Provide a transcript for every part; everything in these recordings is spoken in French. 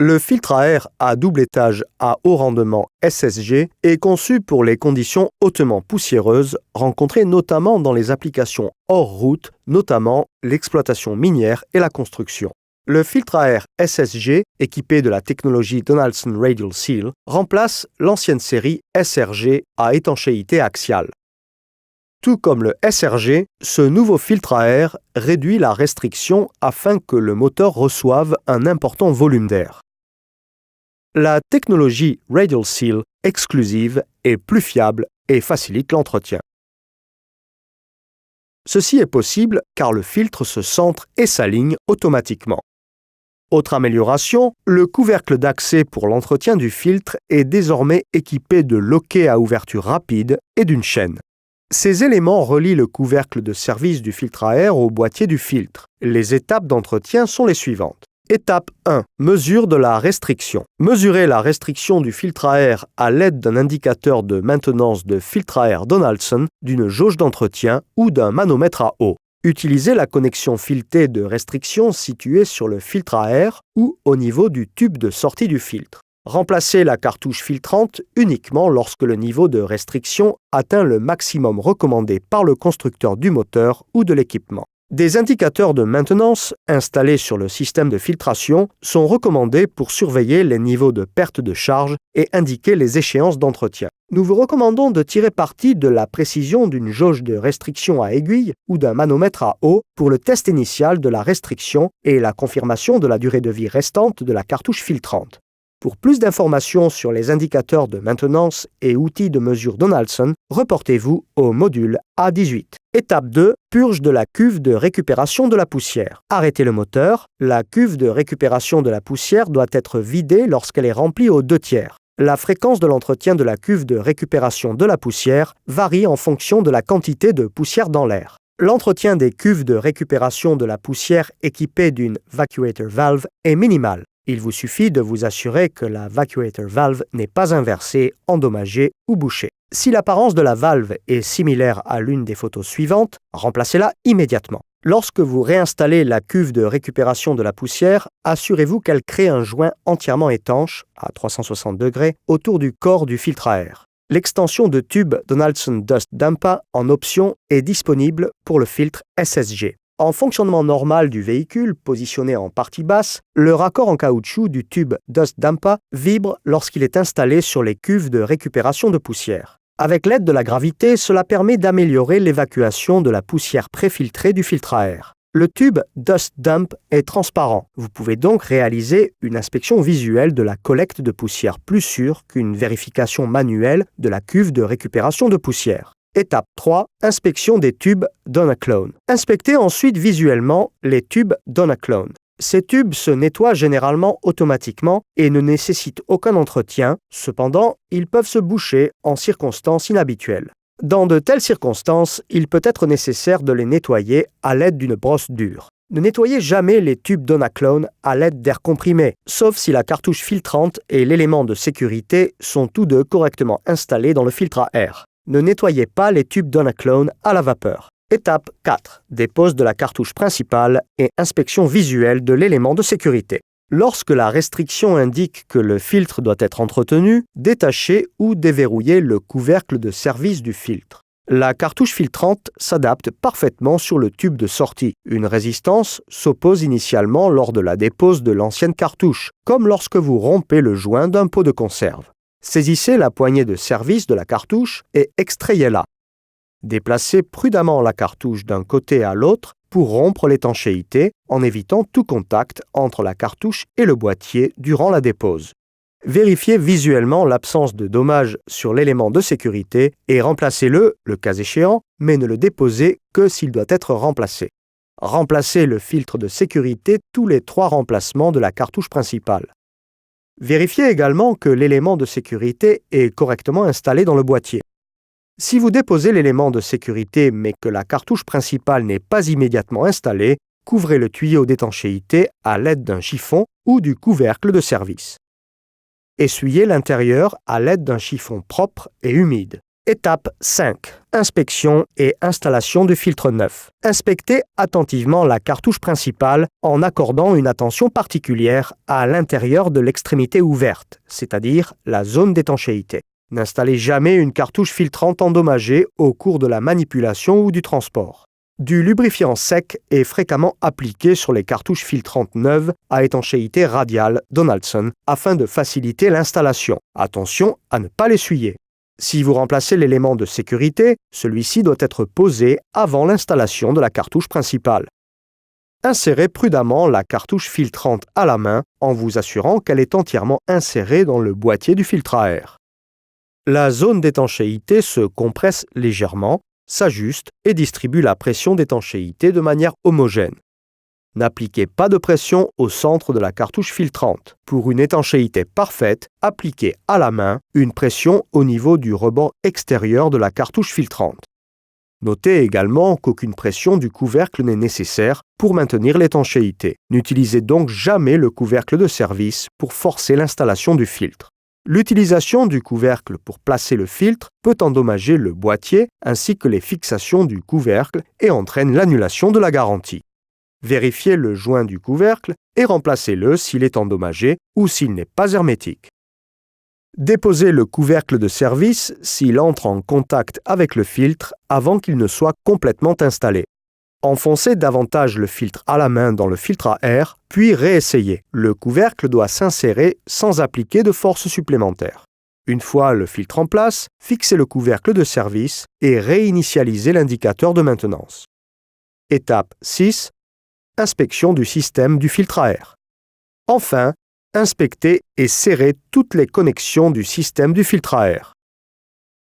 Le filtre à air à double étage à haut rendement SSG est conçu pour les conditions hautement poussiéreuses rencontrées notamment dans les applications hors route, notamment l'exploitation minière et la construction. Le filtre à air SSG, équipé de la technologie Donaldson Radial Seal, remplace l'ancienne série SRG à étanchéité axiale. Tout comme le SRG, ce nouveau filtre à air réduit la restriction afin que le moteur reçoive un important volume d'air. La technologie Radial Seal exclusive est plus fiable et facilite l'entretien. Ceci est possible car le filtre se centre et s'aligne automatiquement. Autre amélioration, le couvercle d'accès pour l'entretien du filtre est désormais équipé de loquets à ouverture rapide et d'une chaîne. Ces éléments relient le couvercle de service du filtre à air au boîtier du filtre. Les étapes d'entretien sont les suivantes. Étape 1. Mesure de la restriction. Mesurez la restriction du filtre à air à l'aide d'un indicateur de maintenance de filtre à air Donaldson, d'une jauge d'entretien ou d'un manomètre à eau. Utilisez la connexion filetée de restriction située sur le filtre à air ou au niveau du tube de sortie du filtre. Remplacez la cartouche filtrante uniquement lorsque le niveau de restriction atteint le maximum recommandé par le constructeur du moteur ou de l'équipement. Des indicateurs de maintenance installés sur le système de filtration sont recommandés pour surveiller les niveaux de perte de charge et indiquer les échéances d'entretien. Nous vous recommandons de tirer parti de la précision d'une jauge de restriction à aiguille ou d'un manomètre à eau pour le test initial de la restriction et la confirmation de la durée de vie restante de la cartouche filtrante. Pour plus d'informations sur les indicateurs de maintenance et outils de mesure Donaldson, reportez-vous au module A18. Étape 2. Purge de la cuve de récupération de la poussière. Arrêtez le moteur. La cuve de récupération de la poussière doit être vidée lorsqu'elle est remplie aux 2/3. La fréquence de l'entretien de la cuve de récupération de la poussière varie en fonction de la quantité de poussière dans l'air. L'entretien des cuves de récupération de la poussière équipées d'une vacuator valve est minimal. Il vous suffit de vous assurer que la vacuator valve n'est pas inversée, endommagée ou bouchée. Si l'apparence de la valve est similaire à l'une des photos suivantes, remplacez-la immédiatement. Lorsque vous réinstallez la cuve de récupération de la poussière, assurez-vous qu'elle crée un joint entièrement étanche, à 360 degrés, autour du corps du filtre à air. L'extension de tube Donaldson Dust Damper en option est disponible pour le filtre SSG. En fonctionnement normal du véhicule, positionné en partie basse, le raccord en caoutchouc du tube Dust Damper vibre lorsqu'il est installé sur les cuves de récupération de poussière. Avec l'aide de la gravité, cela permet d'améliorer l'évacuation de la poussière préfiltrée du filtre à air. Le tube Dust Dump est transparent. Vous pouvez donc réaliser une inspection visuelle de la collecte de poussière plus sûre qu'une vérification manuelle de la cuve de récupération de poussière. Étape 3. Inspection des tubes Donaclone. Inspectez ensuite visuellement les tubes Donaclone. Ces tubes se nettoient généralement automatiquement et ne nécessitent aucun entretien. Cependant, ils peuvent se boucher en circonstances inhabituelles. Dans de telles circonstances, il peut être nécessaire de les nettoyer à l'aide d'une brosse dure. Ne nettoyez jamais les tubes Donaclone à l'aide d'air comprimé, sauf si la cartouche filtrante et l'élément de sécurité sont tous deux correctement installés dans le filtre à air. Ne nettoyez pas les tubes Donaclone à la vapeur. Étape 4. Dépose de la cartouche principale et inspection visuelle de l'élément de sécurité. Lorsque la restriction indique que le filtre doit être entretenu, détachez ou déverrouillez le couvercle de service du filtre. La cartouche filtrante s'adapte parfaitement sur le tube de sortie. Une résistance s'oppose initialement lors de la dépose de l'ancienne cartouche, comme lorsque vous rompez le joint d'un pot de conserve. Saisissez la poignée de service de la cartouche et extrayez-la. Déplacez prudemment la cartouche d'un côté à l'autre pour rompre l'étanchéité en évitant tout contact entre la cartouche et le boîtier durant la dépose. Vérifiez visuellement l'absence de dommages sur l'élément de sécurité et remplacez-le, le cas échéant, mais ne le déposez que s'il doit être remplacé. Remplacez le filtre de sécurité tous les 3 remplacements de la cartouche principale. Vérifiez également que l'élément de sécurité est correctement installé dans le boîtier. Si vous déposez l'élément de sécurité mais que la cartouche principale n'est pas immédiatement installée, couvrez le tuyau d'étanchéité à l'aide d'un chiffon ou du couvercle de service. Essuyez l'intérieur à l'aide d'un chiffon propre et humide. Étape 5. Inspection et installation du filtre neuf. Inspectez attentivement la cartouche principale en accordant une attention particulière à l'intérieur de l'extrémité ouverte, c'est-à-dire la zone d'étanchéité. N'installez jamais une cartouche filtrante endommagée au cours de la manipulation ou du transport. Du lubrifiant sec est fréquemment appliqué sur les cartouches filtrantes neuves à étanchéité radiale Donaldson afin de faciliter l'installation. Attention à ne pas l'essuyer. Si vous remplacez l'élément de sécurité, celui-ci doit être posé avant l'installation de la cartouche principale. Insérez prudemment la cartouche filtrante à la main en vous assurant qu'elle est entièrement insérée dans le boîtier du filtre à air. La zone d'étanchéité se compresse légèrement, s'ajuste et distribue la pression d'étanchéité de manière homogène. N'appliquez pas de pression au centre de la cartouche filtrante. Pour une étanchéité parfaite, appliquez à la main une pression au niveau du rebord extérieur de la cartouche filtrante. Notez également qu'aucune pression du couvercle n'est nécessaire pour maintenir l'étanchéité. N'utilisez donc jamais le couvercle de service pour forcer l'installation du filtre. L'utilisation du couvercle pour placer le filtre peut endommager le boîtier ainsi que les fixations du couvercle et entraîne l'annulation de la garantie. Vérifiez le joint du couvercle et remplacez-le s'il est endommagé ou s'il n'est pas hermétique. Déposez le couvercle de service s'il entre en contact avec le filtre avant qu'il ne soit complètement installé. Enfoncez davantage le filtre à la main dans le filtre à air, puis réessayez. Le couvercle doit s'insérer sans appliquer de force supplémentaire. Une fois le filtre en place, fixez le couvercle de service et réinitialisez l'indicateur de maintenance. Étape 6. Inspection du système du filtre à air. Enfin, inspectez et serrez toutes les connexions du système du filtre à air.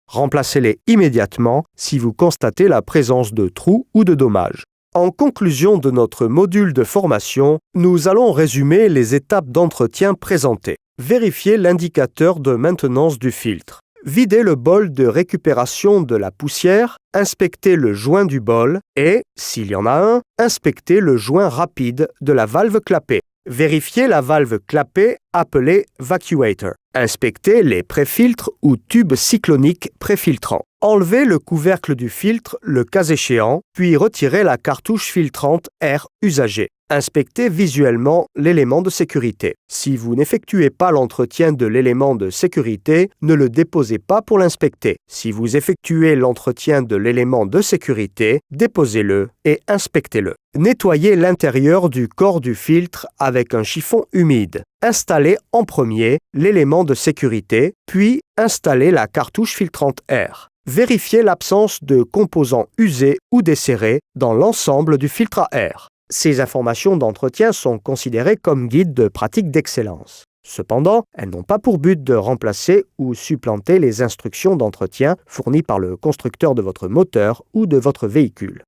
Remplacez-les immédiatement si vous constatez la présence de trous ou de dommages. En conclusion de notre module de formation, nous allons résumer les étapes d'entretien présentées. Vérifiez l'indicateur de maintenance du filtre. Videz le bol de récupération de la poussière, inspectez le joint du bol et, s'il y en a un, inspectez le joint rapide de la valve clapet. Vérifiez la valve clapet appelée vacuator. Inspectez les préfiltres ou tubes cycloniques préfiltrants. Enlevez le couvercle du filtre le cas échéant, puis retirez la cartouche filtrante air usagée. Inspectez visuellement l'élément de sécurité. Si vous n'effectuez pas l'entretien de l'élément de sécurité, ne le déposez pas pour l'inspecter. Si vous effectuez l'entretien de l'élément de sécurité, déposez-le et inspectez-le. Nettoyez l'intérieur du corps du filtre avec un chiffon humide. Installez en premier l'élément de sécurité, puis installez la cartouche filtrante air. Vérifiez l'absence de composants usés ou desserrés dans l'ensemble du filtre à air. Ces informations d'entretien sont considérées comme guides de pratique d'excellence. Cependant, elles n'ont pas pour but de remplacer ou supplanter les instructions d'entretien fournies par le constructeur de votre moteur ou de votre véhicule.